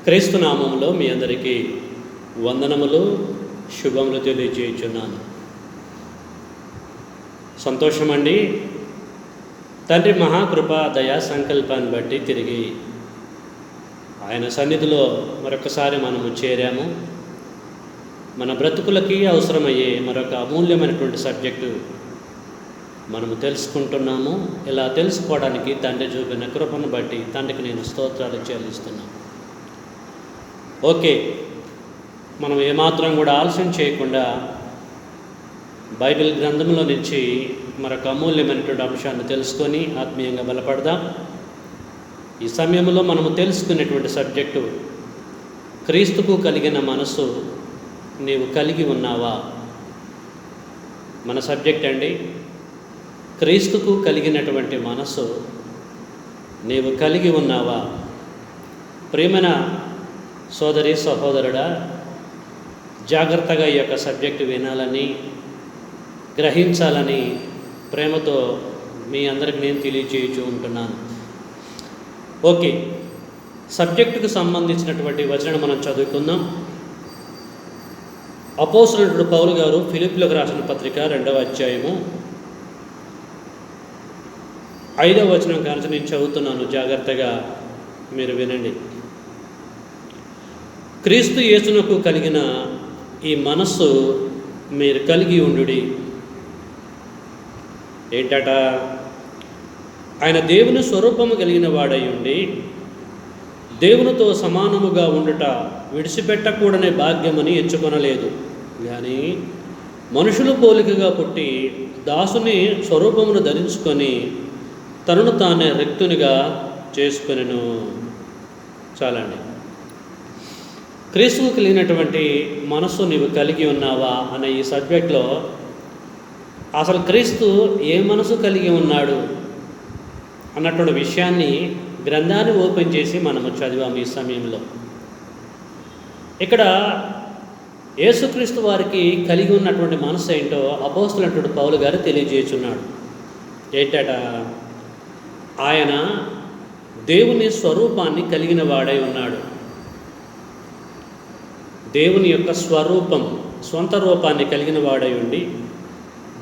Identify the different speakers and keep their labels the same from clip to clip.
Speaker 1: క్రీస్తు నామములో మీ అందరికీ వందనములు, శుభములు తెలియజేయుచున్నాను. సంతోషమండి. తండ్రి మహాకృప దయా సంకల్పాన్ని బట్టి తిరిగి ఆయన సన్నిధిలో మరొకసారి మనము చేరాము. మన బ్రతుకులకి అవసరమయ్యే మరొక అమూల్యమైనటువంటి సబ్జెక్టు మనము తెలుసుకుంటున్నాము. ఇలా తెలుసుకోవడానికి తండ్రి చూపిన కృపను బట్టి తండ్రికి నేను స్తోత్రాలు చెల్లిస్తున్నాను. ఓకే, మనం ఏమాత్రం కూడా ఆలస్యం చేయకుండా బైబిల్ గ్రంథంలో నుంచి మరొక అమూల్యమైనటువంటి అంశాన్ని తెలుసుకొని ఆత్మీయంగా బలపడదాం. ఈ సమయంలో మనము తెలుసుకునేటువంటి సబ్జెక్టు క్రీస్తుకు కలిగిన మనసు నీవు కలిగి ఉన్నావా? మన సబ్జెక్ట్ అండి. క్రీస్తుకు కలిగినటువంటి మనసు నీవు కలిగి ఉన్నావా? ప్రియమైన సోదరి సహోదరుడా, జాగ్రత్తగా ఈ యొక్క సబ్జెక్టు వినాలని, గ్రహించాలని ప్రేమతో మీ అందరికి నేను తెలియజేయచూ ఉంటున్నాను. ఓకే, సబ్జెక్టుకు సంబంధించినటువంటి వచనం మనం చదువుకుందాం. అపోస్తలుడు పౌలు గారు ఫిలిప్పీయులకు రాసిన పత్రిక 2వ అధ్యాయము 5వ వచనం కానుంచి నేను చదువుతున్నాను. జాగ్రత్తగా మీరు వినండి. క్రీస్తు యేసునకు కలిగిన ఈ మనస్సు మీరు కలిగి ఉండుడి. ఏంటట? ఆయన దేవుని స్వరూపము కలిగిన వాడై ఉండి దేవునితో సమానముగా ఉండుట విడిచిపెట్టకూడని భాగ్యమని ఎంచుకొనలేదు, కానీ మనుషులు పోలికగా పుట్టి దాసుని స్వరూపమును ధరించుకొని తనను తానే రిక్తునిగా చేసుకొనెను. చాలండి. క్రీస్తుకు కలిగినటువంటి మనస్సు నీవు కలిగి ఉన్నావా అనే ఈ సబ్జెక్ట్లో అసలు క్రీస్తు ఏ మనసు కలిగి ఉన్నాడు అన్నటువంటి విషయాన్ని గ్రంథాన్ని ఓపెన్ చేసి మనము చదివాము. ఈ సమయంలో ఇక్కడ యేసుక్రీస్తు వారికి కలిగి ఉన్నటువంటి మనసు ఏంటో అపోస్తలుడు పౌలు గారు తెలియజేస్తున్నాడు. ఏంటట? ఆయన దేవుని స్వరూపాన్ని కలిగిన వాడై ఉన్నాడు. దేవుని యొక్క స్వరూపం, స్వంత రూపాన్ని కలిగిన వాడై ఉండి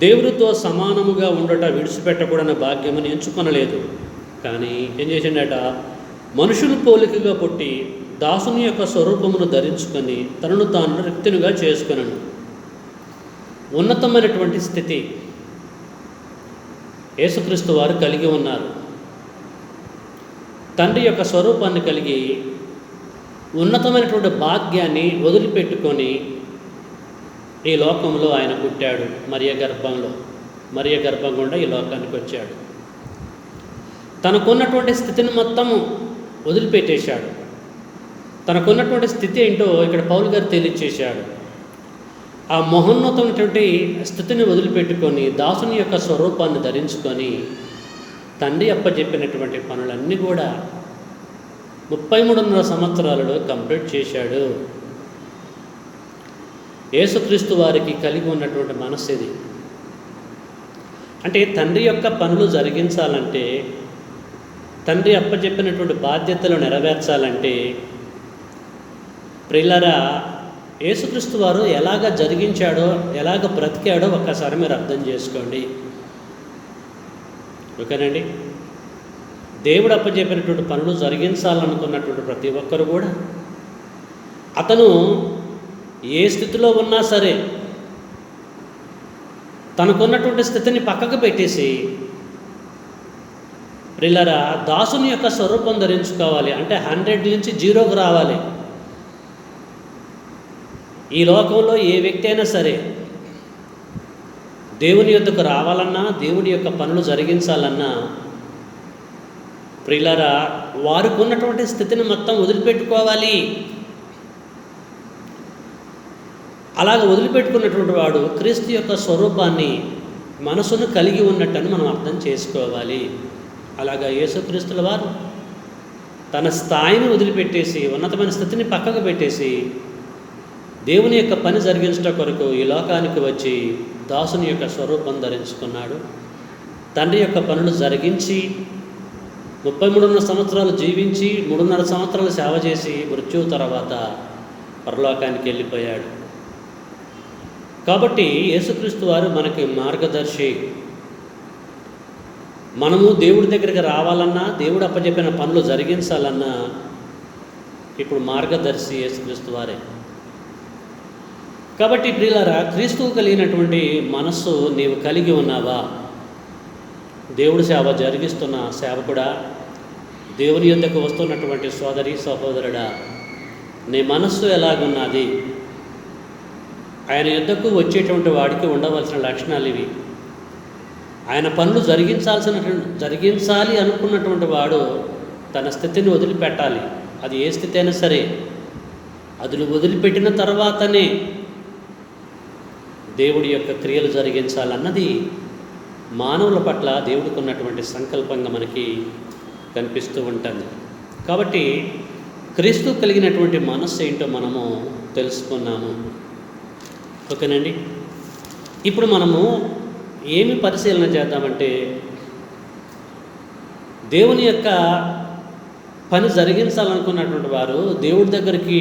Speaker 1: దేవుడితో సమానముగా ఉండట విడిచిపెట్టకూడని భాగ్యమని ఎంచుకొనలేదు, కానీ ఏం చేసిండట? మనుషులు పోలికగా పుట్టి దాసుని యొక్క స్వరూపమును ధరించుకొని తనను తాను రిక్తునిగా చేసుకొనెను. ఉన్నతమైనటువంటి స్థితి యేసుక్రీస్తు వారు కలిగి ఉన్నారు. తండ్రి యొక్క స్వరూపాన్ని కలిగి ఉన్నతమైనటువంటి భాగ్యాన్ని వదిలిపెట్టుకొని ఈ లోకంలో ఆయన పుట్టాడు. మరియ గర్భం గుండా ఈ లోకానికి వచ్చాడు. తనకున్నటువంటి స్థితిని మొత్తము వదిలిపెట్టేశాడు. తనకున్నటువంటి స్థితి ఏంటో ఇక్కడ పౌలు గారు తెలియచేశాడు. ఆ మహోన్నతమైనటువంటి స్థితిని వదిలిపెట్టుకొని దాసుని యొక్క స్వరూపాన్ని ధరించుకొని తండ్రి అప్పచెప్పినటువంటి పనులన్నీ కూడా 33.5 సంవత్సరాలలో కంప్లీట్ చేశాడు. యేసుక్రీస్తు వారికి కలిగి ఉన్నటువంటి మనస్సు ఇది. అంటే తండ్రి యొక్క పనులు జరిగించాలంటే, తండ్రి అప్పచెప్పినటువంటి బాధ్యతలు నెరవేర్చాలంటే, ప్రియులారా, యేసుక్రీస్తు వారు ఎలాగ జరిగించాడో, ఎలాగ బ్రతికాడో ఒక్కసారి మీరు అర్థం చేసుకోండి. ఓకేనండి? దేవుడు అప్పచెప్పినటువంటి పనులు జరిగించాలనుకున్నటువంటి ప్రతి ఒక్కరు కూడా అతను ఏ స్థితిలో ఉన్నా సరే తనకున్నటువంటి స్థితిని పక్కకు పెట్టేసి ప్రియులారా దాసుని యొక్క స్వరూపం ధరించుకోవాలి. అంటే 100 నుంచి 0కు రావాలి. ఈ లోకంలో ఏ వ్యక్తి అయినా సరే దేవుని యొద్దకు రావాలన్నా, దేవుడి యొక్క పనులు జరిగించాలన్నా ప్రియులారా వారికి ఉన్నటువంటి స్థితిని మొత్తం వదిలిపెట్టుకోవాలి. అలాగ వదిలిపెట్టుకున్నటువంటి వాడు క్రీస్తు యొక్క స్వరూపాన్ని, మనసును కలిగి ఉన్నట్టని మనం అర్థం చేసుకోవాలి. అలాగా యేసుక్రీస్తుల వారు తన స్థాయిని వదిలిపెట్టేసి, ఉన్నతమైన స్థితిని పక్కకు పెట్టేసి దేవుని యొక్క పని జరిగించడం కొరకు ఈ లోకానికి వచ్చి దాసుని యొక్క స్వరూపం ధరించుకున్నాడు. తండ్రి యొక్క పనులు జరిగించి 33 సంవత్సరాలు జీవించి 3.5 సంవత్సరాలు సేవ చేసి మృత్యువు తర్వాత పరలోకానికి వెళ్ళిపోయాడు. కాబట్టి యేసుక్రీస్తు వారు మనకి మార్గదర్శి. మనము దేవుడి దగ్గరికి రావాలన్నా, దేవుడు అప్పచెప్పిన పనులు జరిగించాలన్నా ఇప్పుడు మార్గదర్శి యేసుక్రీస్తు వారే. కాబట్టి ప్రియులారా, క్రీస్తువు కలిగినటువంటి మనస్సు నీవు కలిగి ఉన్నావా? దేవుడి సేవ జరిగిస్తున్న సేవకుడా, దేవుని యొద్దకు వస్తున్నటువంటి సోదరి సహోదరుడా, నీ మనస్సు ఎలాగున్నది? ఆయన యొద్దకు వచ్చేటువంటి వాడికి ఉండవలసిన లక్షణాలు ఇవి. ఆయన పనులు జరిగించాలి అనుకున్నటువంటి వాడు తన స్థితిని వదిలిపెట్టాలి. అది ఏ స్థితి అయినా సరే, అది వదిలిపెట్టిన తర్వాతనే దేవుడి యొక్క క్రియలు జరిగించాలన్నది మానవుల పట్ల దేవుడికి ఉన్నటువంటి సంకల్పంగా మనకి కనిపిస్తూ ఉంటుంది. కాబట్టి క్రీస్తు కలిగినటువంటి మనస్సు ఏంటో మనము తెలుసుకున్నాము. ఓకేనండి. ఇప్పుడు మనము ఏమి పరిశీలన చేద్దామంటే, దేవుని యొక్క పని జరిగించాలనుకున్నటువంటి వారు, దేవుడి దగ్గరికి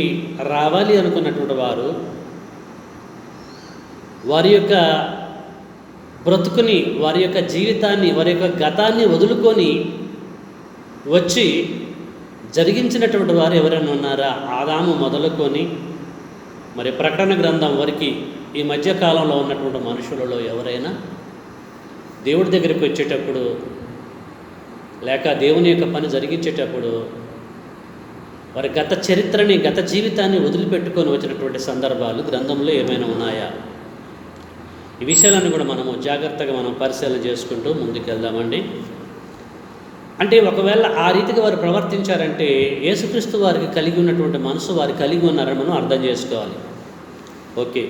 Speaker 1: రావాలి అనుకున్నటువంటి వారు వారి యొక్క బ్రతుకుని, వారి యొక్క జీవితాన్ని, వారి యొక్క గతాన్ని వదులుకొని వచ్చి జరిగించినటువంటి వారు ఎవరైనా ఉన్నారా? ఆదాము మొదలుకొని మరి ప్రకటన గ్రంథం వరకు ఈ మధ్యకాలంలో ఉన్నటువంటి మనుషులలో ఎవరైనా దేవుడి దగ్గరికి వచ్చేటప్పుడు, లేక దేవుని యొక్క పని జరిగించేటప్పుడు వారి గత చరిత్రని, గత జీవితాన్ని వదిలిపెట్టుకొని వచ్చినటువంటి సందర్భాలు గ్రంథంలో ఏమైనా ఉన్నాయా? ఈ విషయాలను కూడా మనము జాగ్రత్తగా పరిశీలన చేసుకుంటూ ముందుకెళ్దామండి. అంటే ఒకవేళ ఆ రీతిగా వారు ప్రవర్తించారంటే యేసుక్రీస్తు వారికి కలిగి ఉన్నటువంటి మనసు వారు కలిగి ఉన్నారని మనం అర్థం చేసుకోవాలి. ఓకే,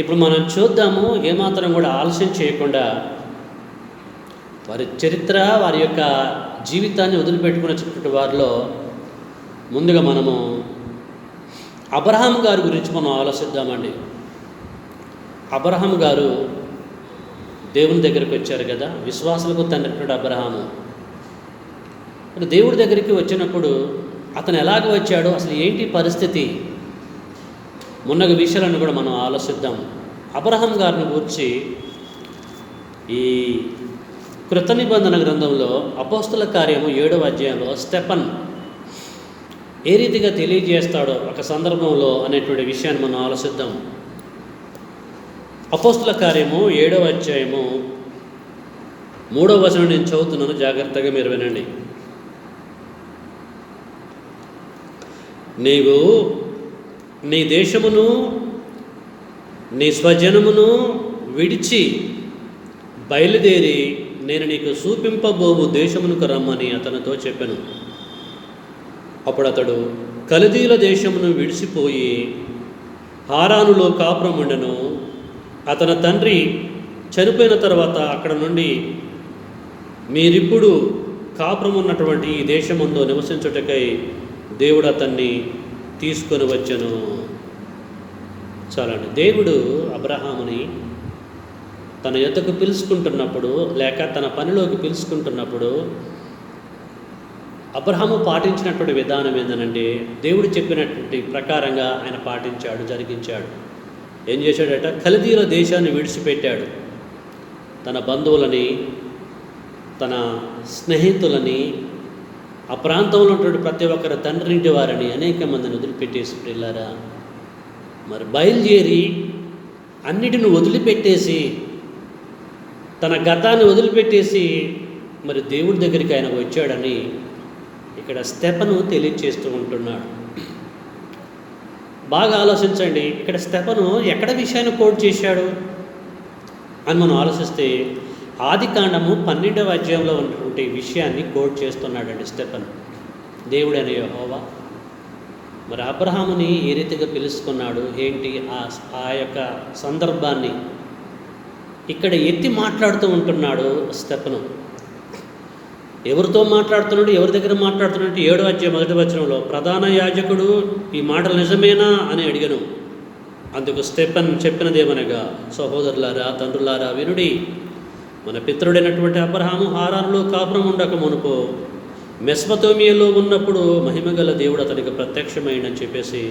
Speaker 1: ఇప్పుడు మనం చూద్దాము. ఏమాత్రం కూడా ఆలస్యం చేయకుండా వారి చరిత్ర, వారి యొక్క జీవితాన్ని వదిలిపెట్టుకున్నటువంటి వారిలో ముందుగా మనము అబ్రహాం గారి గురించి మనం ఆలోచిద్దామండి. అబ్రహాం గారు దేవుని దగ్గరికి వచ్చారు కదా, విశ్వాసులకు తండ్రి అబ్రహాము. దేవుడి దగ్గరికి వచ్చినప్పుడు అతను ఎలాగ వచ్చాడో, అసలు ఏంటి పరిస్థితి, మున్నగ విషయాలను కూడా మనం ఆలోచిద్దాం. అబ్రహాం గారిని గురించి ఈ కృత నిబంధన గ్రంథంలో అపోస్తుల కార్యము 7వ అధ్యాయంలో స్టెఫన్ ఏ రీతిగా తెలియజేస్తాడో ఒక సందర్భంలో అనేటువంటి విషయాన్ని మనం ఆలోచిద్దాం. అపోస్తుల కార్యము 7వ అధ్యాయము 3వ వచనం నేను చదువుతున్నాను, జాగ్రత్తగా మీరు వినండి. నీవు నీ దేశమును నీ స్వజనమును విడిచి బయలుదేరి నేను నీకు చూపింపబోవు దేశమునకు రమ్మని అతనితో చెప్పాను. అప్పుడు అతడు కల్దీయుల దేశమును విడిచిపోయి హారానులో కాపురం ఉండెను. అతని తండ్రి చనిపోయిన తర్వాత అక్కడ నుండి మీరిప్పుడు కాపురం ఉన్నటువంటి ఈ దేశమందు నివసించుటకై దేవుడు అతన్ని తీసుకొని వచ్చెను. చాలండి. దేవుడు అబ్రహాముని తన యొద్దకు పిలుచుకుంటున్నప్పుడు, లేక తన పనిలోకి పిలుచుకుంటున్నప్పుడు అబ్రహాము పాటించినటువంటి విధానం ఏంటంటే, దేవుడు చెప్పినటువంటి ప్రకారంగా ఆయన పాటించాడు, జరిగించాడు. ఏం చేశాడట? కల్దీయుల దేశాన్ని విడిచిపెట్టాడు. తన బంధువులని, తన స్నేహితులని, ఆ ప్రాంతంలో ఉన్నటువంటి ప్రతి ఒక్కరి తండ్రింటి వారిని, అనేక మందిని వదిలిపెట్టేసి పిల్లారా మరి బయలుదేరి అన్నిటిని వదిలిపెట్టేసి, తన గతాన్ని వదిలిపెట్టేసి మరి దేవుడి దగ్గరికి ఆయన వచ్చాడని ఇక్కడ స్టెఫను తెలియచేస్తూ ఉంటున్నాడు. బాగా ఆలోచించండి. ఇక్కడ స్టెఫను ఎక్కడ విషయాన్ని కోట్ చేశాడు అని మనం ఆలోచిస్తే, ఆదికాండము 12వ అధ్యాయంలో ఉన్నటువంటి విషయాన్ని కోట్ చేస్తున్నాడండి స్టెఫన్. దేవుడైన యెహోవా మరి అబ్రహాముని ఏ రీతిగా పిలుచుకున్నాడు, ఏంటి ఆ యొక్క సందర్భాన్ని ఇక్కడ ఎత్తి మాట్లాడుతూ ఉంటున్నాడు స్టెఫను. ఎవరితో మాట్లాడుతున్నాడు, ఎవరి దగ్గర మాట్లాడుతున్నాడు? 7వ అధ్యాయం 1వ వచనంలో ప్రధాన యాజకుడు ఈ మాటలు నిజమేనా అని అడిగాను. అందుకు స్టెఫన్ చెప్పినదేమనగా, సహోదరులారా, తండ్రులారా వినుడి. మన పితరుడైనటువంటి అబ్రహాము హారానులో కాపురం ఉండక మునుపు మెస్పతోమియాలో ఉన్నప్పుడు మహిమగల దేవుడు అతనికి ప్రత్యక్షమైందని చెప్పేసి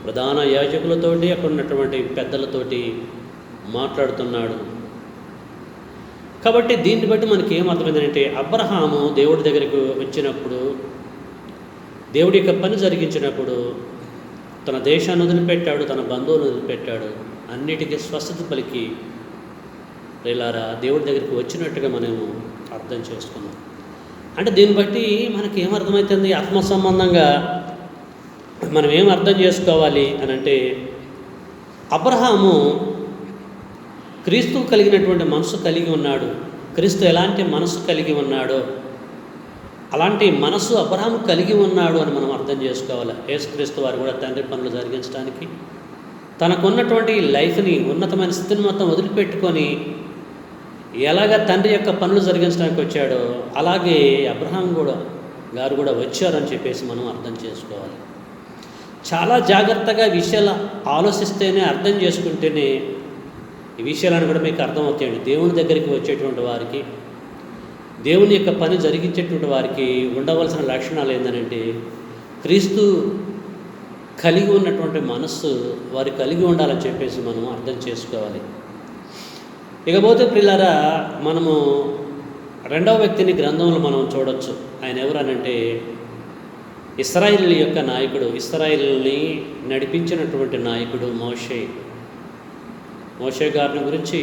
Speaker 1: ప్రధాన యాజకులతోటి అక్కడ ఉన్నటువంటి పెద్దలతోటి మాట్లాడుతున్నాడు. కాబట్టి దీన్ని బట్టి మనకి ఏమర్థమైందంటే, అబ్రహాము దేవుడి దగ్గరికి వచ్చినప్పుడు, దేవుడి యొక్క పని జరిగించినప్పుడు తన దేశాన్ని వదిలిపెట్టాడు, తన బంధువులను వదిలిపెట్టాడు, అన్నిటికీ స్వస్థత పలికి రేలారా దేవుడి దగ్గరికి వచ్చినట్టుగా మనము అర్థం చేసుకున్నాం. అంటే దీన్ని బట్టి మనకి ఏమర్థమవుతుంది, ఆత్మ సంబంధంగా మనం ఏం అర్థం చేసుకోవాలి అని అంటే, అబ్రహాము క్రీస్తు కలిగినటువంటి మనసు కలిగి ఉన్నాడు. క్రీస్తు ఎలాంటి మనసు కలిగి ఉన్నాడో అలాంటి మనసు అబ్రహాము కలిగి ఉన్నాడు అని మనం అర్థం చేసుకోవాలి. యేసుక్రీస్తు వారు కూడా తండ్రి పనులు జరిగించడానికి తనకున్నటువంటి లైఫ్ని, ఉన్నతమైన స్థితిని మొత్తం వదిలిపెట్టుకొని ఎలాగ తండ్రి యొక్క పనులు జరిగించడానికి వచ్చాడో అలాగే అబ్రహాం గారు కూడా వచ్చారని చెప్పేసి మనం అర్థం చేసుకోవాలి. చాలా జాగ్రత్తగా విషయాలు ఆలోచిస్తేనే, అర్థం చేసుకుంటేనే ఈ విషయాలను కూడా మీకు అర్థమవుతాయండి. దేవుని దగ్గరికి వచ్చేటువంటి వారికి, దేవుని యొక్క పని జరిగించేటువంటి వారికి ఉండవలసిన లక్షణాలు ఏంటంటే, క్రీస్తు కలిగి ఉన్నటువంటి మనస్సు వారు కలిగి ఉండాలని చెప్పేసి మనం అర్థం చేసుకోవాలి. ఇకపోతే ప్రియులారా, మనము రెండవ వ్యక్తిని గ్రంథంలో మనం చూడవచ్చు. ఆయన ఎవరనంటే ఇశ్రాయేలు యొక్క నాయకుడు, ఇశ్రాయేలుని నడిపించినటువంటి నాయకుడు మోషే. మోషే గారిని గురించి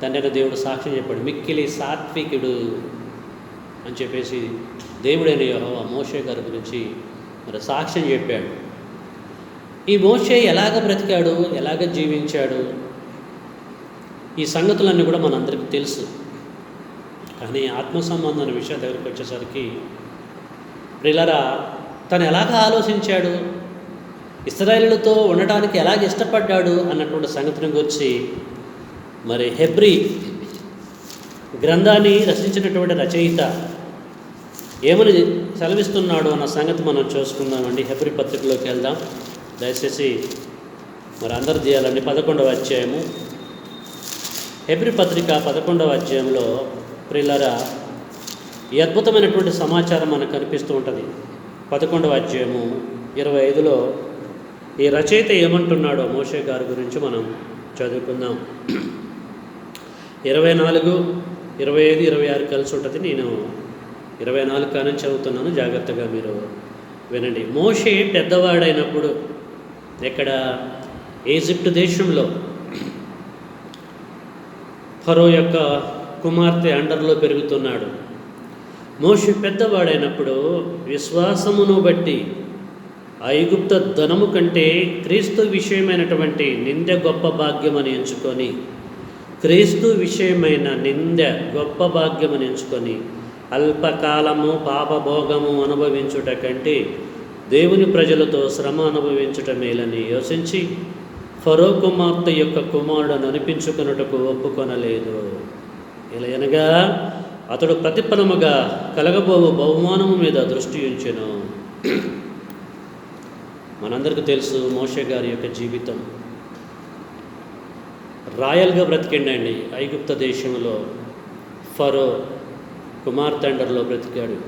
Speaker 1: తండ్రి దేవుడు సాక్ష్యం చెప్పాడు. మిక్కిలి సాత్వికుడు అని చెప్పేసి దేవుడైన యెహోవా మోషే గారి గురించి మరి సాక్ష్యం చెప్పాడు. ఈ మోషే ఎలాగ బ్రతికాడు, ఎలాగ జీవించాడు, ఈ సంగతులన్నీ కూడా మనందరికీ తెలుసు. కానీ ఆత్మ సంబంధమైన విషయం దగ్గరికి వచ్చేసరికి ప్రియులారా, తను ఎలాగ ఆలోచించాడు, ఇశ్రాయేలుతో ఉండడానికి ఎలాగ ఇష్టపడ్డాడు అన్నటువంటి సంగతిని గురించి మరి హెబ్రీ గ్రంథాన్ని రచించినటువంటి రచయిత ఏమని సెలవిస్తున్నాడు అన్న సంగతి మనం చూసుకుందామండి. హెబ్రీ పత్రికలోకి వెళ్దాం దయచేసి. మరి అందరు చేయాలండి. 11వ అధ్యాయము, హెబ్రీ పత్రిక 11వ అధ్యాయంలో ప్రియులారా ఈ అద్భుతమైనటువంటి సమాచారం మనకు కనిపిస్తూ ఉంటుంది. 11వ అధ్యాయము 25లో ఈ రచయిత ఏమంటున్నాడో మోషే గారి గురించి మనం చదువుకుందాం. 24, 25, 26 కలిసి ఉంటుంది. నేను 24 కానీ చదువుతున్నాను, జాగ్రత్తగా మీరు వినండి. మోషే పెద్దవాడైనప్పుడు ఎక్కడ, ఈజిప్ట్ దేశంలో ఫరో యొక్క కుమార్తె అండర్లో పెరుగుతున్నాడు. మోషే పెద్దవాడైనప్పుడు విశ్వాసమును బట్టి ఐగుప్త ధనము కంటే క్రీస్తు విషయమైనటువంటి నిందె గొప్ప భాగ్యమని ఎంచుకొని, క్రీస్తు విషయమైన నిందె గొప్ప భాగ్యమని ఎంచుకొని అల్పకాలము పాపభోగము అనుభవించుట కంటే దేవుని ప్రజలతో శ్రమ అనుభవించుట మేలని యోచించి ఫరో కుమార్తె యొక్క కుమారుడను అనిపించుకొనుటకు ఒప్పుకొనలేదు. ఇలా అనగా అతడు ప్రతిఫలముగా కలగబోవు బహుమానము మీద దృష్టి ఉంచెను. మనందరికీ తెలుసు మోషే గారి యొక్క జీవితం. రాయల్గా బ్రతికిండండి. ఐగుప్త దేశంలో ఫరో కుమార్తె అండర్లో బ్రతికాడు,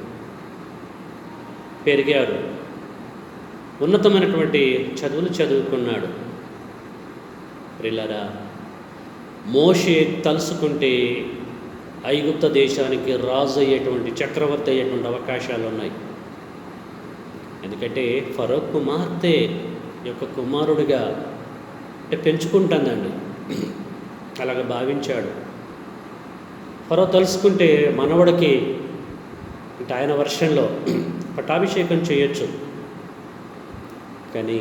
Speaker 1: పెరిగాడు, ఉన్నతమైనటువంటి చదువులు చదువుకున్నాడు. ప్రియులారా, మోషే తలుసుకుంటే ఐగుప్త దేశానికి రాజు అయ్యేటువంటి, చక్రవర్తి అయ్యేటువంటి అవకాశాలు ఉన్నాయి. ఎందుకంటే ఫరో కుమార్తె యొక్క కుమారుడిగా పెంచుకుంటుందండి, అలాగ భావించాడు. ఫరో తలుసుకుంటే మనవడికి అంటే ఆయన వర్షంలో పట్టాభిషేకం చేయొచ్చు, కానీ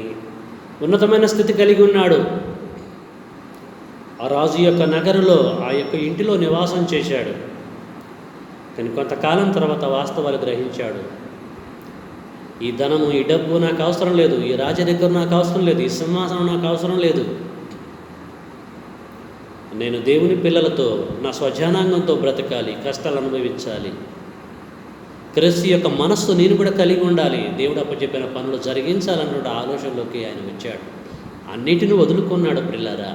Speaker 1: ఉన్నతమైన స్థితి కలిగి ఉన్నాడు. ఆ రాజు యొక్క నగరులో, ఆ యొక్క ఇంటిలో నివాసం చేశాడు. కానీ కొంతకాలం తర్వాత వాస్తవాలు గ్రహించాడు. ఈ ధనము, ఈ డబ్బు నాకు అవసరం లేదు, ఈ రాజరికం నాకు అవసరం లేదు, ఈ సింహాసనం నాకు అవసరం లేదు. నేను దేవుని పిల్లలతో, నా స్వజనాంగంతో బ్రతకాలి, కష్టాలు అనుభవించాలి, క్రీస్తు యొక్క మనస్సు నేను కూడా కలిగి ఉండాలి, దేవుడు అప్పచెప్పిన పనులు జరిగించాలన్న ఆలోచనలోకి ఆయన వచ్చాడు. అన్నిటిని వదులుకున్నాడు. పిల్లరా,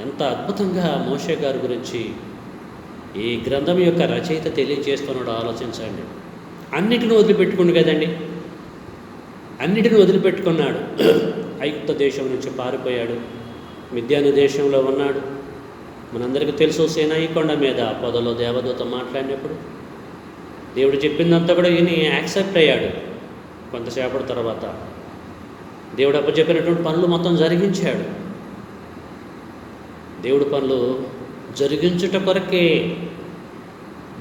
Speaker 1: ఎంత అద్భుతంగా మోషే గారి గురించి ఈ గ్రంథం యొక్క రచయిత తెలియజేస్తున్నాడు ఆలోచించండి. అన్నిటిని వదిలిపెట్టుకుండు కదండి, అన్నిటిని వదిలిపెట్టుకున్నాడు. ఐగుప్తు దేశం నుంచి పారిపోయాడు, మిద్యాను దేశంలో ఉన్నాడు. మనందరికీ తెలుసు, సీనాయి కొండ మీద పొదలో దేవదూత మాట్లాడినప్పుడు దేవుడు చెప్పిందంతా కూడా ఈయన యాక్సెప్ట్ అయ్యాడు. కొంతసేపటి తర్వాత దేవుడు అప్పచెప్పినటువంటి పనులు మొత్తం జరిగించాడు. దేవుడు పనులు జరిగించుట కొరకే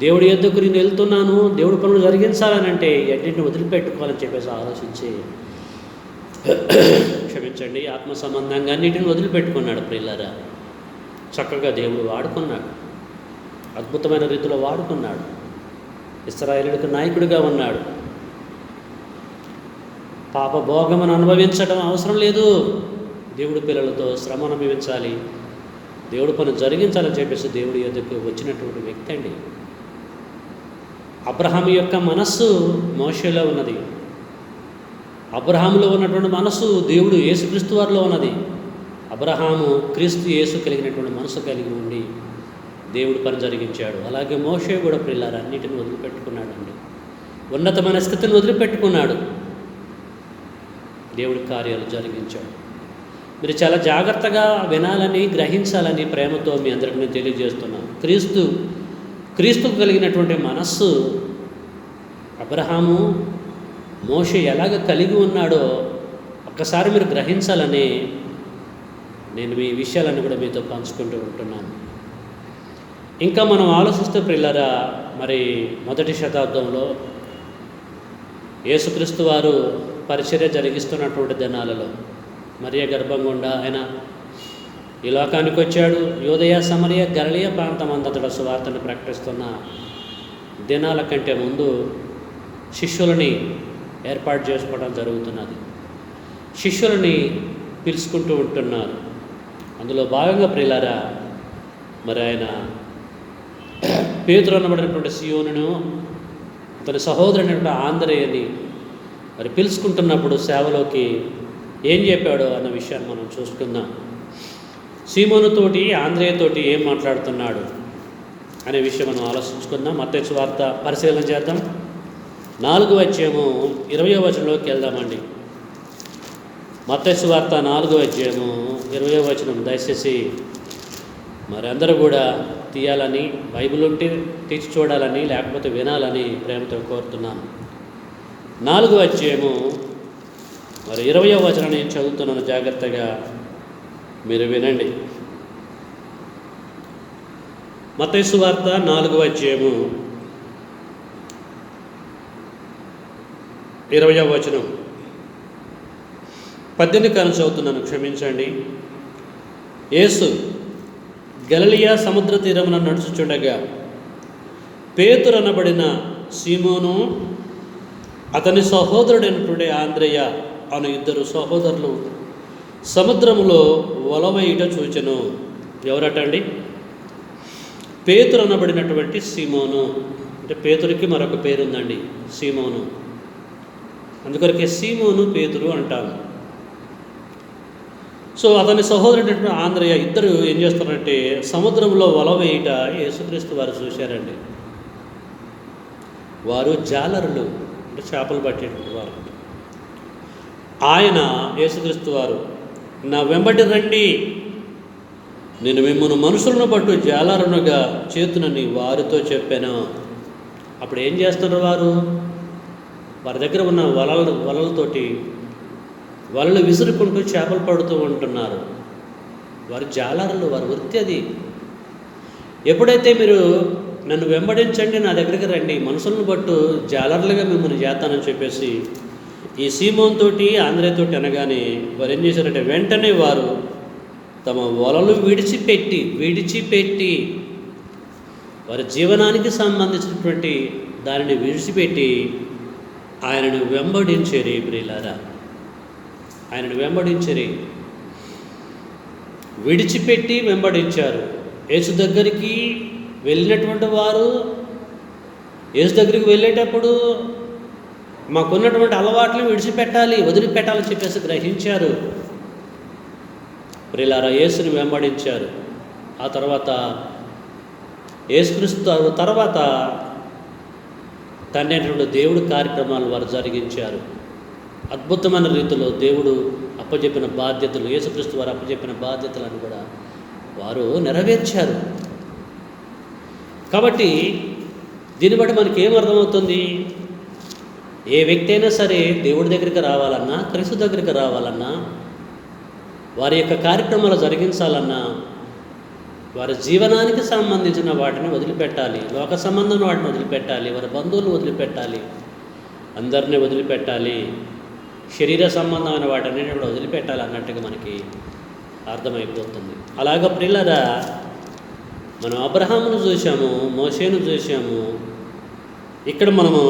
Speaker 1: దేవుడి యొద్దకు నేను వెళ్తున్నాను, దేవుడి పనులు జరిగించాలనంటే ఎన్నింటిని వదిలిపెట్టుకోవాలని చెప్పేసి ఆలోచించి, క్షమించండి, ఆత్మ సంబంధంగా అన్నింటిని వదిలిపెట్టుకున్నాడు. ప్రియులారా, చక్కగా దేవుడు వాడుకున్నాడు, అద్భుతమైన రీతిలో వాడుకున్నాడు. ఇశ్రాయేలుడికి నాయకుడిగా ఉన్నాడు. పాప భోగమును అనుభవించడం అవసరం లేదు, దేవుడి పిల్లలతో శ్రమ అనుభవించాలి, దేవుడి పని జరిగించాలని చెప్పేసి దేవుడి యొద్దకు వచ్చినటువంటి వ్యక్తి అండి. అబ్రహాము యొక్క మనస్సు మోషేలో ఉన్నది, అబ్రహాములో ఉన్నటువంటి మనస్సు దేవుడు యేసుక్రీస్తు వారిలో ఉన్నది. అబ్రహాము క్రీస్తు యేసు కలిగినటువంటి మనసు కలిగి ఉండి దేవుడు పని జరిగించాడు. అలాగే మోషే కూడా ప్రియులారా అన్నిటిని వదిలిపెట్టుకున్నాడండి, ఉన్నతమైన స్థితిని వదిలిపెట్టుకున్నాడు, దేవుడి కార్యాలు జరిగించాడు. మీరు చాలా జాగ్రత్తగా వినాలని, గ్రహించాలని ప్రేమతో మీ అందరికీ నేను తెలియజేస్తున్నాను. క్రీస్తుకు కలిగినటువంటి మనస్సు అబ్రహాము మోషే ఎలాగ కలిగి ఉన్నాడో ఒక్కసారి మీరు గ్రహించాలని నేను మీ విషయాలను కూడా మీతో పంచుకుంటూ ఉంటున్నాను. ఇంకా మనం ఆలోచిస్తే ప్రియులారా, మరి మొదటి శతాబ్దంలో యేసుక్రీస్తు వారు పరిచర్య జరిగిస్తున్నటువంటి దినాలలో మరియ గర్భం గుండా ఆయన ఈ లోకానికి వచ్చాడు. యూదయ, సమరయ, గలిలయ ప్రాంతం అంతటా సువార్తను ప్రకటిస్తున్న దినాల కంటే ముందు శిష్యులని ఏర్పాటు చేసుకోవడం జరుగుతున్నది. శిష్యులని పిలుచుకుంటూ ఉంటున్నారు. అందులో భాగంగా ప్రియులారా, మరి ఆయన పేతురు అనబడినటువంటి సీయోనును, తన సహోదరుడైనటువంటి ఆంద్రేయని మరి పిలుచుకుంటున్నప్పుడు సేవలోకి ఏం చెప్పాడో అన్న విషయాన్ని మనం చూసుకుందాం. సీమోనుతోటి ఆంద్రేయతోటి ఏం మాట్లాడుతున్నాడు అనే విషయం మనం ఆలోచించుకుందాం. మత్తయి సువార్త పరిశీలన చేద్దాం. 4వ అధ్యాయము 20వ వచనంలోకి వెళ్దామండి. మత్తయి సువార్త 4వ అధ్యాయము 20వ వచనం దయచేసి మరి అందరూ కూడా తీయాలని, బైబిల్ ఉంటే తెచ్చి చూడాలని, లేకపోతే వినాలని ప్రేమతో కోరుతున్నాను. 4వ అధ్యాయము మరి 20వ వచనం నేను చదువుతున్నాను, జాగ్రత్తగా మీరు వినండి. మత్తయి సువార్త 4వ అధ్యాయము 20వ వచనం 18 కాలం చదువుతున్నాను, క్షమించండి. యేసు గలిలయ సముద్ర తీరమున నడుచుచుండగా పేతురు అనబడిన సీమోను, అతని సహోదరుడైనటువంటి ఆంద్రేయ అను ఇద్దరు సహోదరులు సముద్రములో వలవేయుట చూచెను. ఎవరటండి? పేతురు అనబడినటువంటి సీమోను. అంటే పేతురికి మరొక పేరుందండి, సీమోను. అందుకొరకే సీమోను పేతురు అంటాము. సో అతని సహోదరుడైనటువంటి ఆంద్రేయ ఇద్దరు ఏం చేస్తారంటే సముద్రంలో వలవేయుట యేసుక్రీస్తు వారు చూశారండి. వారు జాలరులు, అంటే చేపలు పట్టేటువంటి వారు. ఆయన యేసుక్రీస్తు వారు, నా వెంబడి రండి, నేను మిమ్మల్ని మనుషులను పట్టు జాలరునుగా చేతునని వారితో చెప్పాను. అప్పుడు ఏం చేస్తున్నారు వారు? వారి దగ్గర ఉన్న వలలతోటి వలలు విసురుకుంటూ చేపలు పడుతూ ఉంటున్నారు. వారు జాలరులు, వారి వృత్తి అది. ఎప్పుడైతే మీరు నన్ను వెంబడించండి, నా దగ్గరికి రండి, మనుషులను బట్టు జాలరులుగా మిమ్మల్ని చేస్తానని చెప్పేసి ఈ సీమోన్ తోటి ఆంద్రేయతోటి అనగానే వారు ఏం చేశారంటే వెంటనే వారు తమ వలలు విడిచిపెట్టి వారి జీవనానికి సంబంధించినటువంటి దానిని విడిచిపెట్టి ఆయనను వెంబడించేరి. ప్రియులారా, ఆయనను వెంబడించేరి, విడిచిపెట్టి వెంబడించారు. యేసు దగ్గరికి వెళ్ళినటువంటి వారు యేసు దగ్గరికి వెళ్ళేటప్పుడు మాకున్నటువంటి అలవాట్లను విడిచిపెట్టాలి, వదిలిపెట్టాలని చెప్పేసి గ్రహించారు. ప్రియులారా, యేసుని వెంబడించారు. ఆ తర్వాత యేసుక్రీస్తు తర్వాత తండ్రి అయినటువంటి దేవుడు కార్యక్రమాలు వారు జరిగించారు. అద్భుతమైన రీతిలో దేవుడు అప్పచెప్పిన బాధ్యతలు, యేసుక్రీస్తు వారు అప్పచెప్పిన బాధ్యతలను కూడా వారు నెరవేర్చారు. కాబట్టి దీన్ని బట్టి మనకి ఏం అర్థమవుతుంది? ఏ వ్యక్తి అయినా సరే దేవుడి దగ్గరికి రావాలన్నా, క్రీస్తు దగ్గరికి రావాలన్నా, వారి యొక్క కార్యక్రమాలు జరిగించాలన్నా వారి జీవనానికి సంబంధించిన వాటిని వదిలిపెట్టాలి. లోక సంబంధం వాటిని వదిలిపెట్టాలి, వారి బంధువులను వదిలిపెట్టాలి, అందరినీ వదిలిపెట్టాలి, శరీర సంబంధమైన వాటిని కూడా వదిలిపెట్టాలి అన్నట్టుగా మనకి అర్థమైపోతుంది. అలాగ ప్రియులారా, మనం అబ్రహామును చూసాము, మోషేను చూసాము, ఇక్కడ మనము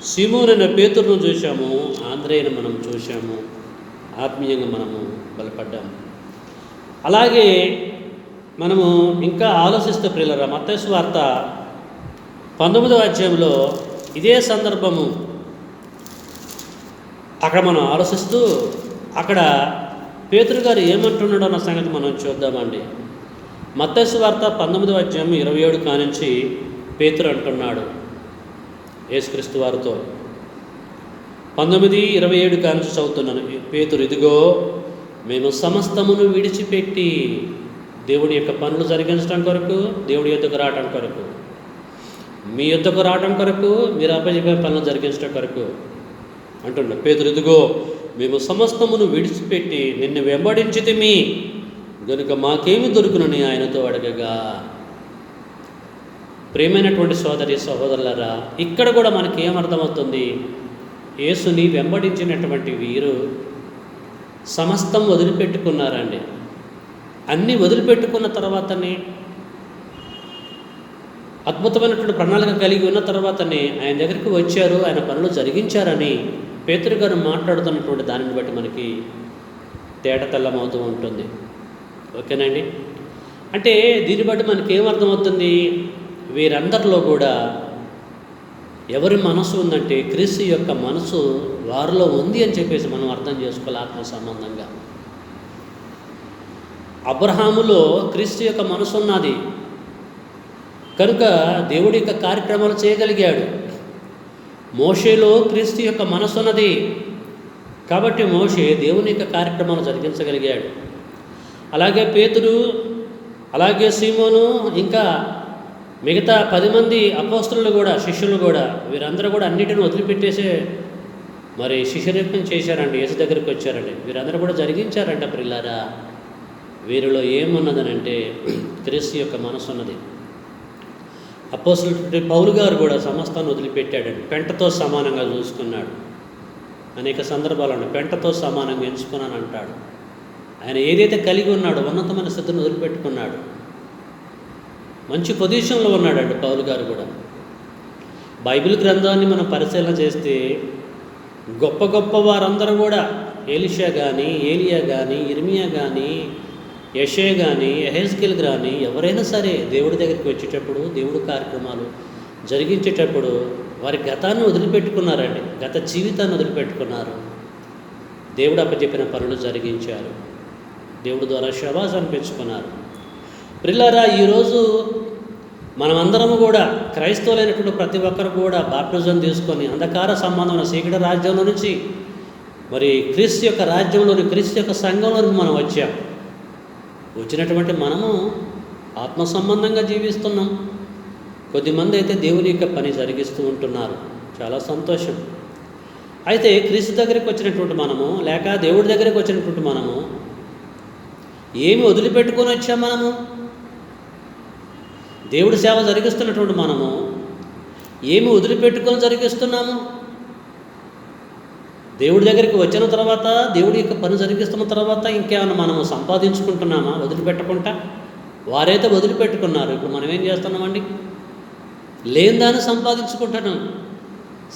Speaker 1: సీమోనైన పేతురును చూసాము, ఆంధ్రేయను మనం చూసాము, ఆత్మీయంగా మనము బలపడ్డాము. అలాగే మనము ఇంకా ఆలోచిస్తే ప్రియులారా, మత్తయి సువార్త 19వ అధ్యాయంలో ఇదే సందర్భము అక్కడ మనం ఆలోచిస్తూ అక్కడ పేతురు గారు ఏమంటున్నాడో అన్న సంగతి మనం చూద్దామండి. మత్తయి సువార్త 19వ అధ్యాయం 27 కానించి పేతురు అంటున్నాడు యేసుక్రీస్తు వారితో. 19:27 కానించి చదువుతున్నాను. పేతురు, ఇదిగో మేము సమస్తమును విడిచిపెట్టి దేవుడి యొక్క పనులు జరిగించడం కొరకు, దేవుడి యొద్దకు రావడం కొరకు, మీ యొద్దకు రావడం కొరకు, మీరు అప్పచెప్పే పనులు జరిగించడం కొరకు అంటున్నాడు. పేతురు, ఇదిగో మేము సమస్తమును విడిచిపెట్టి నిన్ను వెంబడించితిమి గనుక మాకేమి దొరుకునని ఆయనతో అడగగా. ప్రియమైనటువంటి సోదరి సహోదరులారా, ఇక్కడ కూడా మనకి ఏమర్థమవుతుంది? యేసుని వెంబడించినటువంటి వీరు సమస్తం వదిలిపెట్టుకున్నారండి. అన్నీ వదిలిపెట్టుకున్న తర్వాతనే, అద్భుతమైనటువంటి ప్రణాళిక కలిగి ఉన్న తర్వాతనే ఆయన దగ్గరికి వచ్చారు, ఆయన పనులు జరిగించారని పేతురు గారు మాట్లాడుతున్నటువంటి దానిని బట్టి మనకి తేటతెల్లమవుతూ ఉంటుంది. ఓకేనండి. అంటే దీన్ని బట్టి మనకి ఏమర్థమవుతుంది? వీరందరిలో కూడా ఎవరి మనసు ఉందంటే క్రీస్తు యొక్క మనసు వారిలో ఉంది అని చెప్పేసి మనం అర్థం చేసుకోవాలి. ఆత్మ సంబంధంగా అబ్రహాములో క్రీస్తు యొక్క మనసు ఉన్నది కనుక దేవుడి యొక్క కార్యక్రమాలు చేయగలిగాడు. మోషేలో క్రీస్తు యొక్క మనసు ఉన్నది కాబట్టి మోషే దేవుని యొక్క కార్యక్రమాలు జరిగించగలిగాడు. అలాగే పేతురు, అలాగే సీమోను, ఇంకా మిగతా 10 మంది అపోస్తలులు కూడా, శిష్యులు కూడా, వీరందరూ కూడా అన్నిటిని వదిలిపెట్టేసే మరి శిష్యరూపం చేశారండి, యేసు దగ్గరికి వచ్చారండి. వీరందరూ కూడా జరిగించారంట. ప్రియులారా, వీరిలో ఏమున్నదనంటే క్రీస్తు యొక్క మనసు ఉన్నది. అపోస్తలుడు పౌలు గారు కూడా సమస్తాన్ని వదిలిపెట్టాడండి. పెంటతో సమానంగా చూసుకున్నాడు. అనేక సందర్భాలను పెంటతో సమానంగా ఎంచుకున్నాను అంటాడు. ఆయన ఏదైతే కలిగి ఉన్నాడో ఉన్నతమైన స్థితిని వదిలిపెట్టుకున్నాడు. మంచి పొజిషన్లో ఉన్నాడండి పౌలు గారు కూడా. బైబిల్ గ్రంథాన్ని మనం పరిశీలన చేస్తే గొప్ప గొప్ప వారందరూ కూడా, ఎలీషా కానీ, ఏలియా కానీ, ఇర్మియా కానీ, యెషయా కానీ, యెహెజ్కేల్ కానీ, ఎవరైనా సరే దేవుడి దగ్గరికి వచ్చేటప్పుడు, దేవుడి కార్యక్రమాలు జరిగించేటప్పుడు వారి గతాన్ని వదిలిపెట్టుకున్నారండి. గత జీవితాన్ని వదిలిపెట్టుకున్నారు. దేవుడు అప్పచెప్పిన పనులు జరిగించారు. దేవుడి ద్వారా శబాష్ అనిపించుకున్నారు. ప్రియులారా, ఈరోజు మనమందరము కూడా క్రైస్తవులైనటువంటి ప్రతి ఒక్కరు కూడా బాప్టిజం తీసుకొని అంధకార సంబంధమైన చీకటి రాజ్యంలో నుంచి మరి క్రీస్తు యొక్క రాజ్యంలోని, క్రీస్తు యొక్క సంఘంలోనికి మనం వచ్చాం. వచ్చినటువంటి మనము ఆత్మ సంబంధంగా జీవిస్తున్నాం. కొద్దిమంది అయితే దేవుని యొక్క పని జరిగిస్తూ ఉంటున్నారు. చాలా సంతోషం. అయితే క్రీస్తు దగ్గరికి వచ్చినటువంటి మనము, లేక దేవుడి దగ్గరికి వచ్చినటువంటి మనము ఏమి వదిలిపెట్టుకొని వచ్చాం? మనము దేవుడి సేవ జరిగిస్తున్నటువంటి మనము ఏమి వదిలిపెట్టుకొని జరిగిస్తున్నాము? దేవుడి దగ్గరికి వచ్చిన తర్వాత, దేవుడి యొక్క పని జరిగిస్తున్న తర్వాత ఇంకేమైనా మనము సంపాదించుకుంటున్నామా వదిలిపెట్టకుండా? వారైతే వదిలిపెట్టుకున్నారు. ఇప్పుడు మనం ఏం చేస్తున్నామండి? లేని దాన్ని సంపాదించుకుంటున్నాం.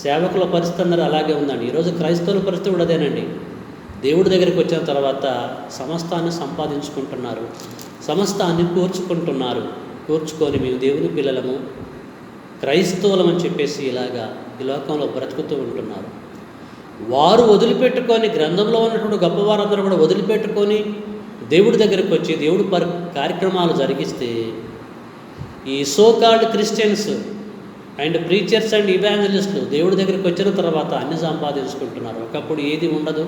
Speaker 1: సేవకుల పరిస్థితి అందరూ అలాగే ఉందండి. ఈరోజు క్రైస్తవుల పరిస్థితి కూడా అదేనండి. దేవుడి దగ్గరికి వచ్చిన తర్వాత సమస్తాన్ని సంపాదించుకుంటున్నారు, సమస్తాన్ని కూర్చుకుంటున్నారు. కూర్చుకొని మేము దేవుని పిల్లలము, క్రైస్తవులమని చెప్పేసి ఇలాగా ఈ లోకంలో బ్రతుకుతూ ఉంటున్నారు. వారు వదిలిపెట్టుకొని, గ్రంథంలో ఉన్నటువంటి గొప్పవారందరూ కూడా వదిలిపెట్టుకొని దేవుడి దగ్గరికి వచ్చి దేవుడి కార్యక్రమాలు జరిగిస్తే ఈ so called Christians and preachers and ఇవాంజలిస్టులు దేవుడి దగ్గరికి వచ్చిన తర్వాత అన్ని సంపాదించుకుంటున్నారు. ఒకప్పుడు ఏది ఉండదు.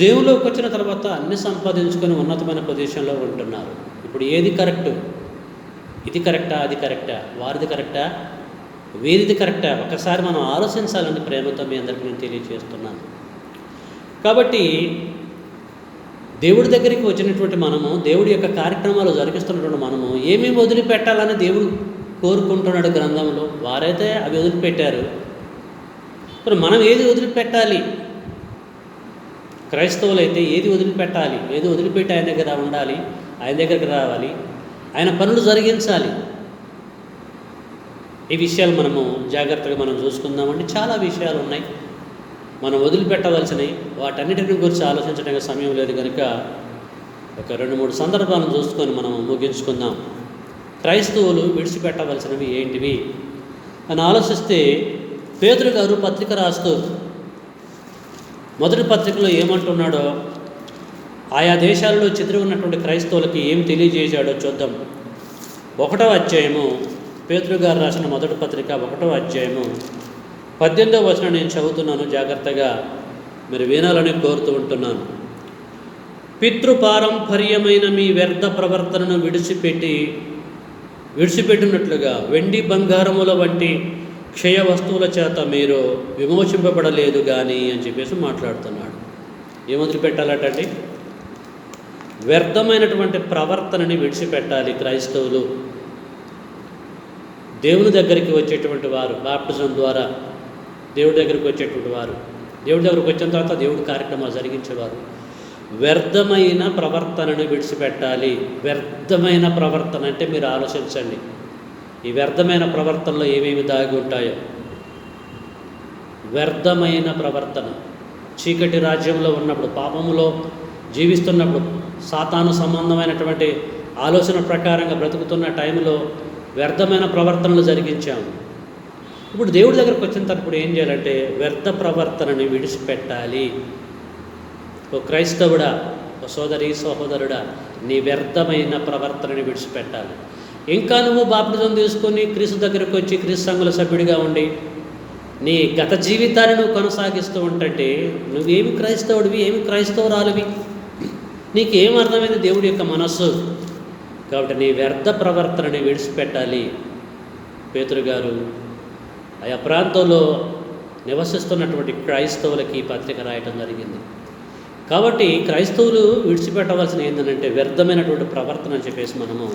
Speaker 1: దేవుళ్ళలోకి వచ్చిన తర్వాత అన్ని సంపాదించుకొని ఉన్నతమైన పొజిషన్లో ఉంటున్నారు. ఇప్పుడు ఏది కరెక్టు? ఇది కరెక్టా, అది కరెక్టా, వారిది కరెక్టా, వీరిది కరెక్టా? ఒకసారి మనం ఆలోచించాలని ప్రేమతో మీ అందరికీ నేను తెలియజేస్తున్నాను. కాబట్టి దేవుడి దగ్గరికి వచ్చినటువంటి మనము, దేవుడి యొక్క కార్యక్రమాలు జరిగిస్తున్నటువంటి మనము ఏమేమి వదిలిపెట్టాలని దేవుడు కోరుకుంటున్నాడు గ్రంథంలో. వారైతే అవి వదిలిపెట్టారు. మరి మనం ఏది వదిలిపెట్టాలి? క్రైస్తవులు అయితే ఏది వదిలిపెట్టాలి? ఏది వదిలిపెట్టి ఆయన దగ్గర ఉండాలి, ఆయన దగ్గరికి రావాలి, ఆయన పనులు జరిగించాలి. ఈ విషయాలు మనము జాగ్రత్తగా మనం చూసుకుందామండి. చాలా విషయాలు ఉన్నాయి మనం వదిలిపెట్టవలసినవి. వాటన్నిటిని గురించి ఆలోచించడానికి సమయం లేదు కనుక ఒక 2-3 సందర్భాలను చూసుకొని మనం ముగించుకుందాం. క్రైస్తవులు విడిచిపెట్టవలసినవి ఏంటివి అని ఆలోచిస్తే, పేతురు గారు పత్రిక రాస్తూ మొదటి పత్రికలో ఏమంటున్నాడో, ఆయా దేశాలలో చెదిరి ఉన్నటువంటి క్రైస్తవులకి ఏం తెలియజేశాడో చూద్దాం. 1వ అధ్యాయము, పేతురు గారు రాసిన మొదటి పత్రిక 1వ అధ్యాయము 18వ వచనం నేను చదువుతున్నాను. జాగ్రత్తగా మీరు వినాలని కోరుతూ ఉంటున్నాను. పితృపారంపర్యమైన మీ వ్యర్థ ప్రవర్తనను విడిచిపెట్టినట్లుగా వెండి బంగారముల వంటి క్షయ వస్తువుల చేత మీరు విమోచింపబడలేదు కానీ అని చెప్పేసి మాట్లాడుతున్నాడు. ఏం వదిలిపెట్టాలటండి? వ్యర్థమైనటువంటి ప్రవర్తనని విడిచిపెట్టాలి క్రైస్తవులు. దేవుని దగ్గరికి వచ్చేటువంటి వారు, బాప్టిజం ద్వారా దేవుడి దగ్గరికి వచ్చేటువంటి వారు, దేవుడి దగ్గరికి వచ్చిన తర్వాత దేవుడి కార్యక్రమాలు జరిగించేవారు వ్యర్థమైన ప్రవర్తనను విడిచిపెట్టాలి. వ్యర్థమైన ప్రవర్తన అంటే మీరు ఆలోచించండి, ఈ వ్యర్థమైన ప్రవర్తనలో ఏమేమి దాగి ఉంటాయో. వ్యర్థమైన ప్రవర్తన, చీకటి రాజ్యంలో ఉన్నప్పుడు, పాపములో జీవిస్తున్నప్పుడు, సాతాను సంబంధమైనటువంటి ఆలోచన ప్రకారంగా బ్రతుకుతున్న టైంలో వ్యర్థమైన ప్రవర్తనలు జరిగించాము. ఇప్పుడు దేవుడి దగ్గరకు వచ్చిన తర్వాత ఏం చేయాలంటే వ్యర్థ ప్రవర్తనని విడిచిపెట్టాలి. ఓ క్రైస్తవుడా, ఓ సోదరి సహోదరుడా, నీ వ్యర్థమైన ప్రవర్తనని విడిచిపెట్టాలి. ఇంకా నువ్వు బాప్టిజం తీసుకొని క్రీస్తు దగ్గరకు వచ్చి క్రీస్తు సంఘుల సభ్యుడిగా ఉండి నీ గత జీవితాన్ని నువ్వు కొనసాగిస్తూ ఉంటే నువ్వేమి క్రైస్తవుడివి, ఏమి క్రైస్తవురాలివి? నీకేం అర్థమైంది దేవుడి యొక్క మనస్సు? కాబట్టి నీ వ్యర్థ ప్రవర్తనని విడిచిపెట్టాలి. పేతురు గారు ఆయా ప్రాంతంలో నివసిస్తున్నటువంటి క్రైస్తవులకి ఈ పత్రిక రాయటం జరిగింది. కాబట్టి క్రైస్తవులు విడిచిపెట్టవలసిన ఏంటంటే వ్యర్థమైనటువంటి ప్రవర్తన అని చెప్పేసి మనము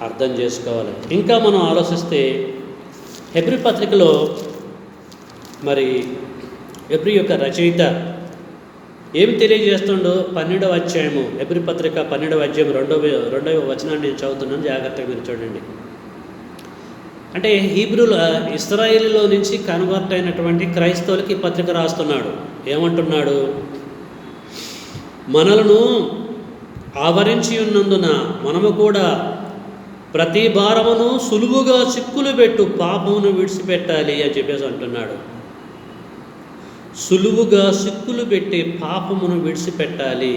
Speaker 1: అర్థం చేసుకోవాలి. ఇంకా మనం ఆలోచిస్తే హెబ్రీ పత్రికలో మరి హెబ్రీ యొక్క రచయిత ఏమి తెలియజేస్తుండో 12వ అధ్యాయము, హెబ్రీ పత్రిక 12వ అధ్యాయం 2వ వచనాన్ని నేను చదువుతున్నాను. జాగ్రత్తగా మీరు చూడండి. అంటే హీబ్రూల ఇశ్రాయేలులో నుంచి కన్వర్ట్ అయినటువంటి క్రైస్తవులకి పత్రిక రాస్తున్నాడు. ఏమంటున్నాడు? మనలను ఆవరించి ఉన్నందున మనము కూడా ప్రతి భారమును సులువుగా చిక్కులు పెట్టు పాపమును విడిచిపెట్టాలి అని చెప్పేసి అంటున్నాడు. సులువుగా చిక్కులు పెట్టి పాపమును విడిచిపెట్టాలి.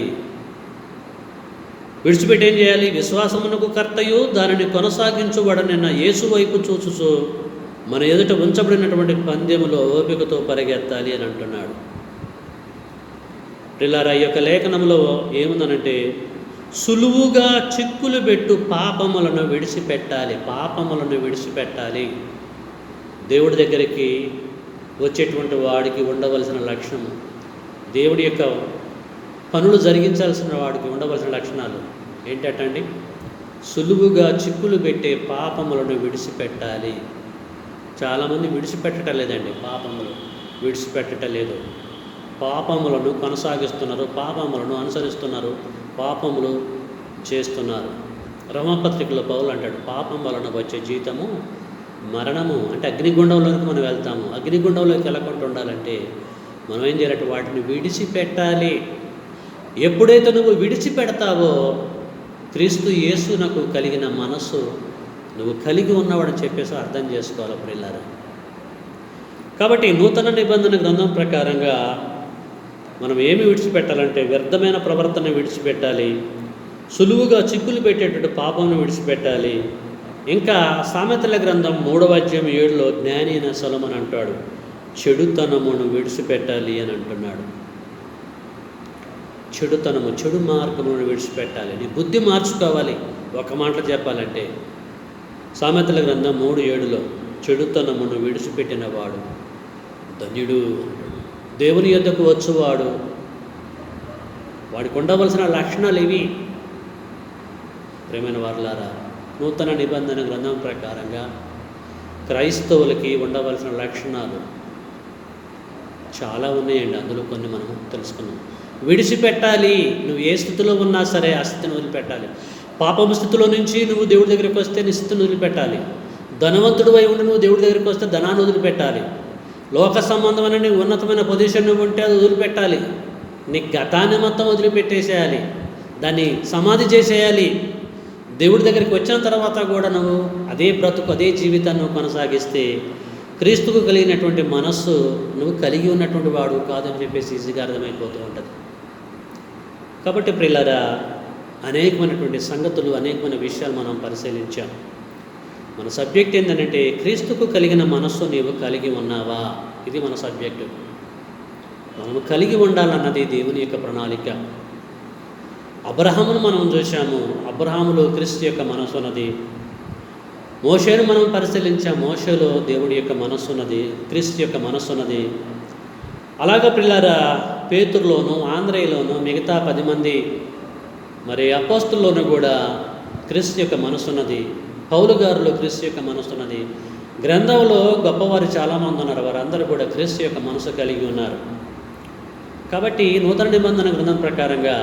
Speaker 1: విడిచిపెట్టి ఏం చేయాలి? విశ్వాసమునకు కర్తయు దానిని కొనసాగించుబడనిన్న యేసు వైపు చూచుచు మన ఎదుట ఉంచబడినటువంటి పందెములో ఓపికతో పరిగెత్తాలి అని అంటున్నాడు. పిల్లారా, ఈ యొక్క లేఖనంలో ఏముందనంటే సులువుగా చిక్కులు పెట్టు పాపములను విడిచిపెట్టాలి. పాపములను విడిచిపెట్టాలి. దేవుడి దగ్గరికి వచ్చేటువంటి వాడికి ఉండవలసిన లక్షణం, దేవుడి యొక్క పనులు జరిగించాల్సిన వాడికి ఉండవలసిన లక్షణాలు ఏంటండి? సులువుగా చిక్కులు పెట్టే పాపములను విడిచిపెట్టాలి. చాలామంది విడిచిపెట్టడం లేదండి, పాపములు విడిచిపెట్టడం లేదు. పాపములను కొనసాగిస్తున్నారు, పాపములను అనుసరిస్తున్నారు, పాపములు చేస్తున్నారు. రోమపత్రికలో పౌలు అంటాడు, పాపం వలన వచ్చే జీతము మరణము. అంటే అగ్నిగుండంలోకి మనం వెళ్తాము. అగ్నిగుండంలోకి వెళ్ళకుండా ఉండాలంటే మనం ఏం చేయాలంటే వాటిని విడిచిపెట్టాలి. ఎప్పుడైతే నువ్వు విడిచిపెడతావో క్రీస్తు యేసునకు కలిగిన మనస్సు నువ్వు కలిగి ఉన్నవాడని చెప్పేసి అర్థం చేసుకోవాలి ప్రియులారా. కాబట్టి నూతన నిబంధన గ్రంథం ప్రకారంగా మనం ఏమి విడిచిపెట్టాలంటే వ్యర్థమైన ప్రవర్తన విడిచిపెట్టాలి. సులువుగా చిక్కులు పెట్టేటట్టు పాపమును విడిచిపెట్టాలి. ఇంకా సామెతల గ్రంథం 3:7 జ్ఞాని అయిన సొలొమోను అంటాడు, చెడుతనమును విడిచిపెట్టాలి అని అంటున్నాడు. చెడుతనము, చెడు మార్గమును విడిచిపెట్టాలి. నీ బుద్ధి మార్చుకోవాలి. ఒక మాటలో చెప్పాలంటే సామెతల గ్రంథం 3:7 చెడుతనమును విడిచిపెట్టిన వాడు ధన్యుడు. దేవుని యొద్దకు వచ్చువాడు, వాడికి ఉండవలసిన లక్షణాలు ఇవి. ప్రేమైన వారలారా, నూతన నిబంధన గ్రంథం ప్రకారంగా క్రైస్తవులకి ఉండవలసిన లక్షణాలు చాలా ఉన్నాయండి. అందులో కొన్ని మనం తెలుసుకున్నాం. విడిచిపెట్టాలి. నువ్వు ఏ స్థితిలో ఉన్నా సరే ఆ స్థితిని వదిలిపెట్టాలి. పాపము స్థితిలో నుంచి నువ్వు దేవుడి దగ్గరికి వస్తే నీ స్థితిని వదిలిపెట్టాలి. ధనవంతుడు అయి ఉండి నువ్వు దేవుడి దగ్గరికి వస్తే ధనాన్ని వదిలిపెట్టాలి. లోక సంబంధమైన నీ ఉన్నతమైన పొజిషన్ నువ్వు ఉంటే అది వదిలిపెట్టాలి. నీ గతాన్ని మొత్తం వదిలిపెట్టేసేయాలి. దాన్ని సమాధి చేసేయాలి. దేవుడి దగ్గరికి వచ్చిన తర్వాత కూడా నువ్వు అదే బ్రతుకు, అదే జీవితాన్ని నువ్వు కొనసాగిస్తే క్రీస్తుకు కలిగినటువంటి మనస్సు నువ్వు కలిగి ఉన్నటువంటి వాడు కాదని చెప్పేసి ఈజీగా అర్థమైపోతూ ఉంటుంది. కాబట్టి ప్రియులారా, అనేకమైనటువంటి సంగతులు, అనేకమైన విషయాలు మనం పరిశీలించాం. మన సబ్జెక్ట్ ఏంటంటే క్రీస్తుకు కలిగిన మనస్సు నీవు కలిగి ఉన్నావా? ఇది మన సబ్జెక్టు. మనము కలిగి ఉండాలన్నది దేవుని యొక్క ప్రణాళిక. అబ్రహామును మనం చూసాము. అబ్రహాములో క్రీస్తు యొక్క మనస్సు ఉన్నది. మోషేను మనం పరిశీలించాం. మోషేలో దేవుడి యొక్క మనస్సు ఉన్నది, క్రీస్తు యొక్క మనస్సు ఉన్నది. అలాగే పిల్లారా, పేతురులోను, ఆంధ్రయ్యలోను, మిగతా 10 మంది మరి అపోస్తుల్లోనూ కూడా క్రీస్తు యొక్క మనస్సు ఉన్నది. పౌలు గారిలో క్రీస్తు యొక్క మనస్సు ఉన్నది. గ్రంథంలో గొప్పవారు చాలామంది ఉన్నారు. వారందరూ కూడా క్రీస్తు యొక్క మనసు కలిగి ఉన్నారు. కాబట్టి నూతన నిబంధన గ్రంథం ప్రకారంగా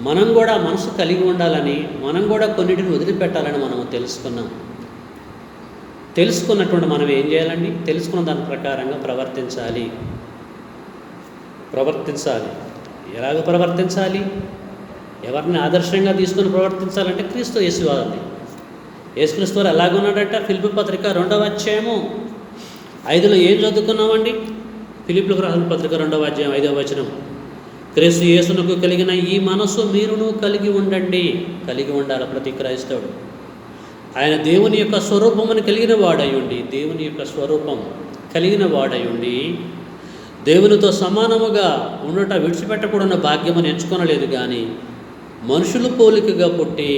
Speaker 1: మనం కూడా మనసు కలిగి ఉండాలని, మనం కూడా కొన్నిటిని వదిలిపెట్టాలని మనం తెలుసుకున్నాం. తెలుసుకున్నటువంటి మనం ఏం చేయాలండి? తెలుసుకున్న దాని ప్రకారంగా ప్రవర్తించాలి. ఎలాగ ప్రవర్తించాలి? ఎవరిని ఆదర్శంగా తీసుకొని ప్రవర్తించాలంటే క్రీస్తు యేసు వారిని. యేసుక్రీస్తు వారు ఎలాగున్నాడంట? ఫిలిప్పీ పత్రిక 2వ అధ్యాయము 5లో ఏం చదువుకున్నామండి? ఫిలిప్పీలకు రాసిన పత్రిక 2వ అధ్యాయం 5వ వచనం, క్రీస్తు యేసునకు కలిగిన ఈ మనస్సు మీరును కలిగి ఉండండి. కలిగి ఉండాలి ప్రతి క్రైస్తవుడు. ఆయన దేవుని యొక్క స్వరూపమును కలిగిన వాడయుండి, దేవుని యొక్క స్వరూపం కలిగిన వాడయుండి, దేవునితో సమానముగా ఉండట విడిచిపెట్టకూడన్న భాగ్యమని ఎంచుకొనలేదు. కానీ మనుషుల పోలికగా పుట్టి,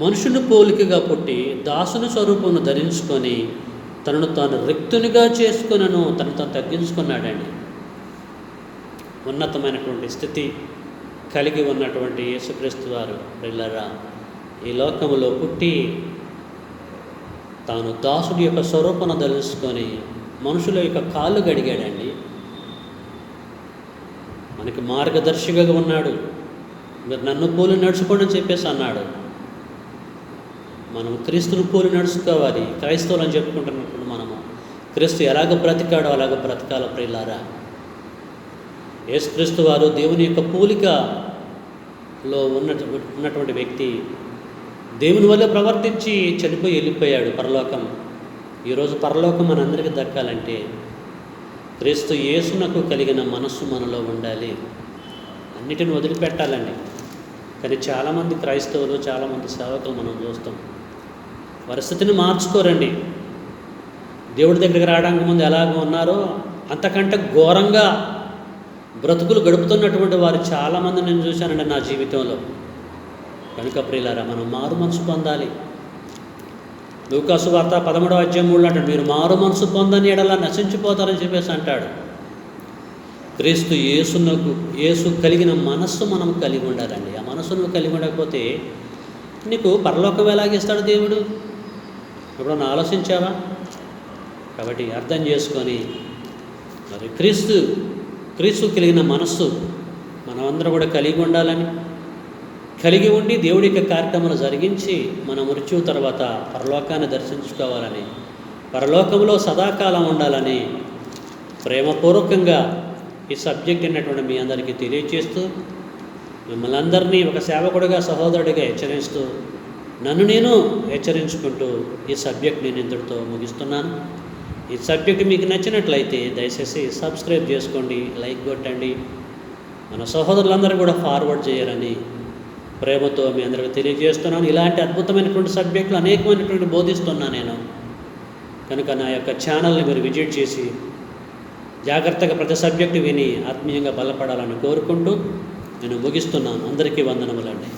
Speaker 1: మనుషుని పోలికగా పుట్టి దాసుని స్వరూపమును ధరించుకొని తనను తాను రిక్తునిగా చేసుకొనను, తను తాను తగ్గించుకున్నాడండి. ఉన్నతమైనటువంటి స్థితి కలిగి ఉన్నటువంటి యేసుక్రీస్తు వారు పిల్లరా ఈ లోకములో పుట్టి తాను దాసుడి యొక్క స్వరూపను ధరించుకొని మనుషుల యొక్క కాళ్ళు గడిగాడండి. మనకి మార్గదర్శిగా ఉన్నాడు. మీరు నన్ను పోలి నడుచుకోండి అని చెప్పేసి అన్నాడు. మనం క్రీస్తును పోలి నడుచుకోవాలి. క్రైస్తవులు అని చెప్పుకుంటున్నప్పుడు మనము క్రీస్తు ఎలాగ బ్రతికాడో అలాగ బ్రతకాల ప్రియులారా. యేసుక్రీస్తు వారు దేవుని యొక్క పోలికలో ఉన్నటువంటి వ్యక్తి. దేవుని వల్ల ప్రవర్తించి చనిపోయి వెళ్ళిపోయాడు పరలోకం. ఈరోజు పరలోకం మనందరికీ దక్కాలంటే క్రీస్తు యేసునకు కలిగిన మనస్సు మనలో ఉండాలి. అన్నిటిని వదిలిపెట్టాలండి. కానీ చాలామంది క్రైస్తవులు, చాలామంది సేవకులు మనం చూస్తాం, పరిస్థితిని మార్చుకోరండి. దేవుడి దగ్గరికి రావడానికి ముందు ఎలాగ ఉన్నారో అంతకంటే ఘోరంగా బ్రతుకులు గడుపుతున్నటువంటి వారు చాలామంది నేను చూశానండి నా జీవితంలో. కనుక ప్రియులారా, మనం మారు మనసు పొందాలి. లూకాసు వార్త 13వ అధ్యాయం 3 అంటాడు, మీరు మారు మనసు పొందని ఎడలా నశించిపోతారని చెప్పేసి అంటాడు. క్రీస్తు యేసు కలిగిన మనస్సు మనం కలిగి ఉండాలండి. ఆ మనస్సు నువ్వు కలిగి ఉండకపోతే నీకు పరలోకం ఎలాగిస్తాడు దేవుడు? ఎప్పుడన్నా ఆలోచించావా? కాబట్టి అర్థం చేసుకొని మరి క్రీస్తు కలిగిన మనస్సు మనమందరం కూడా కలిగి ఉండాలని, కలిగి ఉండి దేవుడి యొక్క కార్యక్రమాలు జరిగించి మన మృత్యు తర్వాత పరలోకాన్ని దర్శించుకోవాలని, పరలోకంలో సదాకాలం ఉండాలని ప్రేమపూర్వకంగా ఈ సబ్జెక్ట్ అయినటువంటి మీ అందరికీ తెలియజేస్తూ, మిమ్మల్ని అందరినీ ఒక సేవకుడిగా, సహోదరుడిగా హెచ్చరిస్తూ, నన్ను నేను హెచ్చరించుకుంటూ ఈ సబ్జెక్ట్ నేను ఇంతటితో ముగిస్తున్నాను. ఈ సబ్జెక్ట్ మీకు నచ్చినట్లయితే దయచేసి సబ్స్క్రైబ్ చేసుకోండి, లైక్ కొట్టండి. మన సహోదరులందరూ కూడా ఫార్వర్డ్ చేయాలని ప్రేమతో మీ అందరికీ తెలియజేస్తున్నాను. ఇలాంటి అద్భుతమైనటువంటి సబ్జెక్టులు అనేకమైనటువంటి బోధిస్తున్నాను నేను. కనుక నా యొక్క ఛానల్ని మీరు విజిట్ చేసి జాగ్రత్తగా ప్రతి సబ్జెక్టు విని ఆత్మీయంగా బలపడాలని కోరుకుంటూ నేను ముగిస్తున్నాను. అందరికీ వందనములండి.